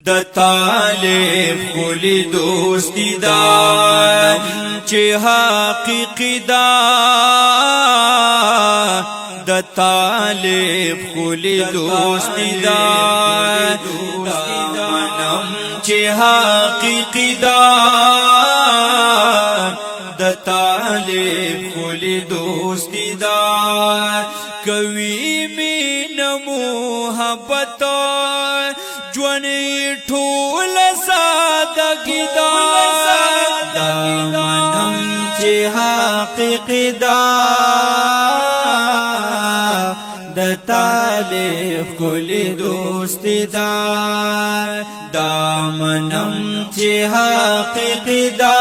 د طالب خلی دوستی دا چه حقیقی دا د طالب خلی دوستی دا منم چه حقیقی دا د طالب خلی دوستی دا کوي مين محبت جوانی ټول سادگی دا منم چې حقیقی دا د طالب کلی دوستی دا منم چې حقیقی دا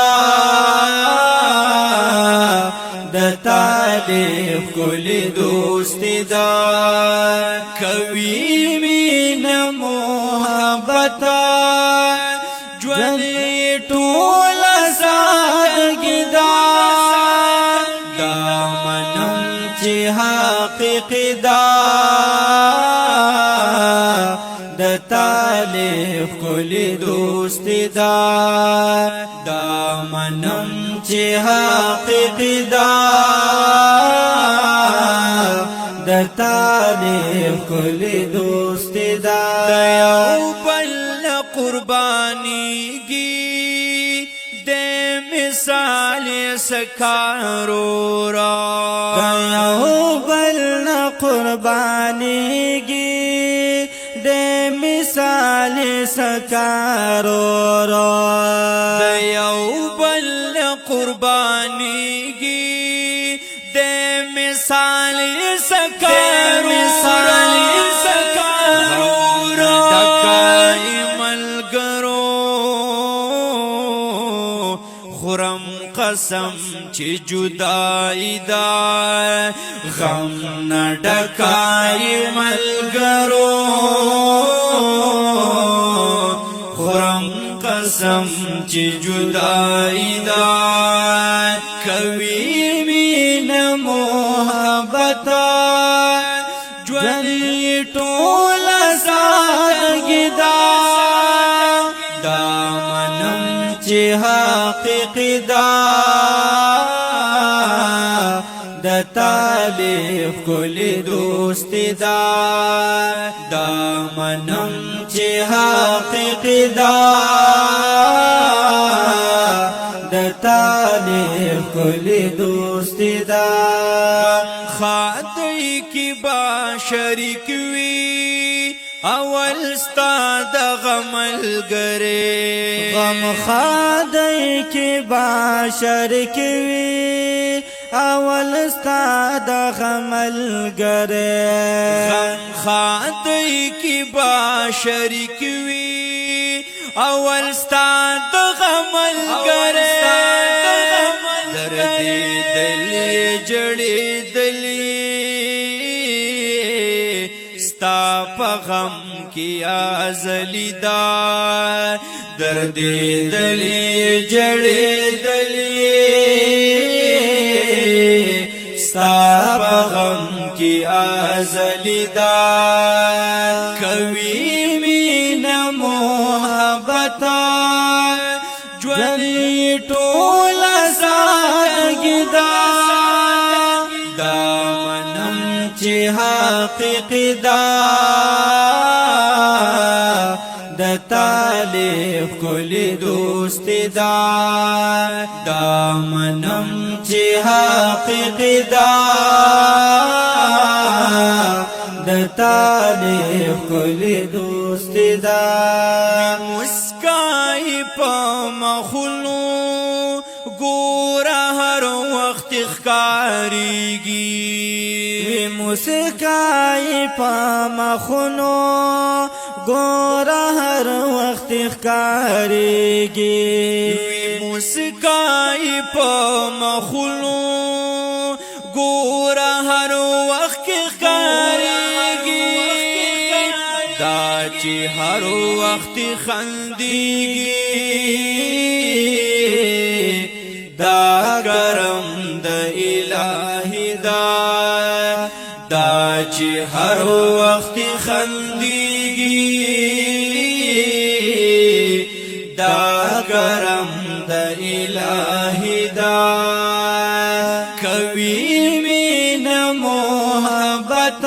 د طالب کلی دوستی دا کوي مين محبت جوانی ټول سادگی دا منم چې حقیقی دا د طالب کلی دوستی دا منم چې حقیقی دا د طالب کلی دوستی دا یو بل قربانی گی دے مثال سکارو را یو بل قربانی گی دے مثال سکارو را یو بل قربانی گی دے مثال سکارو دکائی ملگرو خورم قسم چی جدائی دا غم نڈکائی ملگرو خورم قسم چی جدائی دا کوي مين محبت جوانی ټول سادگی دا منم چې حقیقی دا د طالب کلی دوستی دا منم چې حقیقی دا د طالب کلی دوستی دا خادی کی با شریک وی اول ستا د غمل گره غم خادی کی با شریک وی اول ستا د غمل گره غم خادی کی با شریک وی اول ستا د غمل گره درد دلی جڑی دلی ستا پا غم کی آزلی دا درد دلی جڑی دلی ستا پا غم کی آزلی دا کوي مين محبت جوانی ټول سادگی دا منم چې حقیقی دا د طالب کلی دوستی دا منم چې حقیقی دا د طالب کلی دوستی دا مسکای په مخلو ګوره هر وخت ښکاریږي مسکای په مخلو ګوره هر وخت ښکاریږي مسکای په مخلو ګوره هر وخت ښکاریږي دا چې هر وخت خندیږي دا کرم د الهی دا چې هر وخت خندیږي الہی دا کوي مینا محبت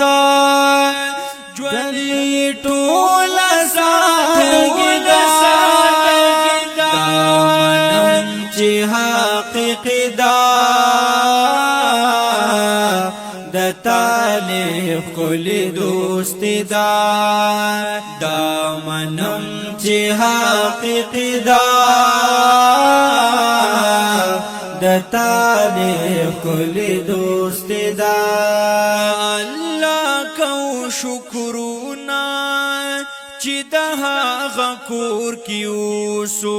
ژوندۍ ټول ساتګي دا منم چې حقیق دا د طالب کل دوست دا منم چې حقیق دا د طالب کل دوست دا الله کو شکرنا چې د هغه کور کې اوسو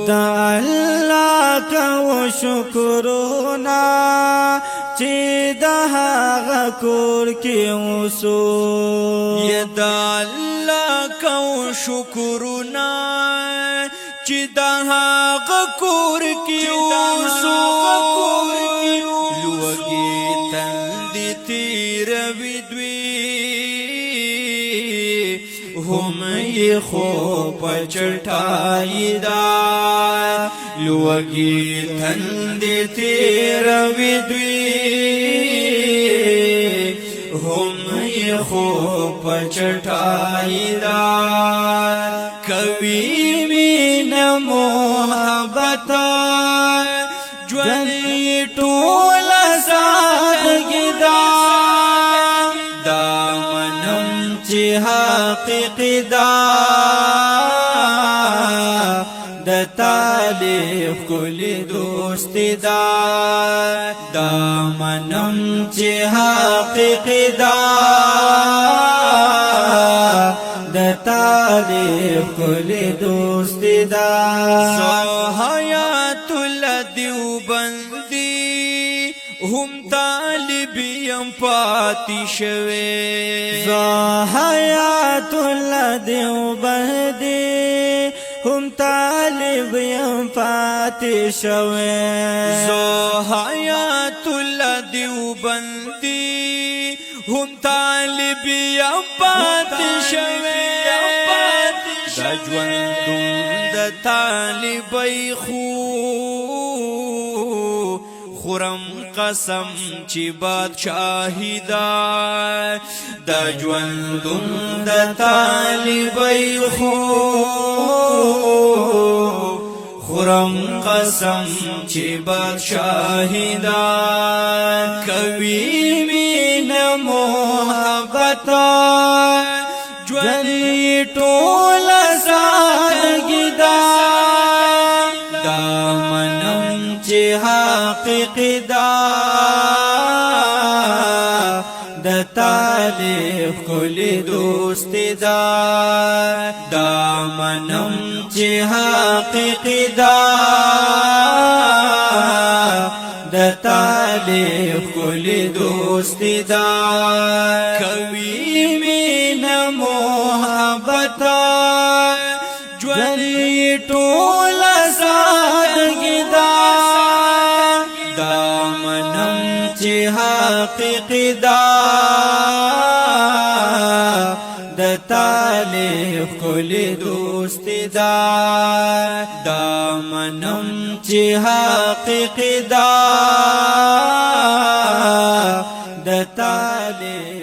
د الله کو شکرنا چې د هغه کور کې اوسو یا د الله کو شکرنا چې د هغه کور کې اوسو لوګي تندې تیروي دوی هم یې خو په چټای دا لوګي تندې تیروي دوی هم یې خو په چټای دا کوي مینا محبت ژوندۍ ټول ساتګي دا منم چې حقیق دا د طالب کل دوست دا منم چې حقیق دا د طالب کل دوست دا حیات الدیوبندی هم طالب یم پاتی شوی حیات الدیوبندی هم طالب یم پاتی شوی حیات الدیوبندی هم طالب یم پاتی شوی دا ژوندون د طالبی خورم قسم چې بادشاهی دا دا ژوندون د طالبی خورم قسم چې بادشاهی دا کوي مینا محبت ژوندۍ ټول ساتګي دا منم چې حقیق دا د طالب کل دوست دا منم چې حقیق دا د طالب کل دوست دا کوي مینا محبت ژوندۍ ټول ساتګي دا منم چې حقیق دا د طالب کل دوست دا منم چې حقیق دا د طالب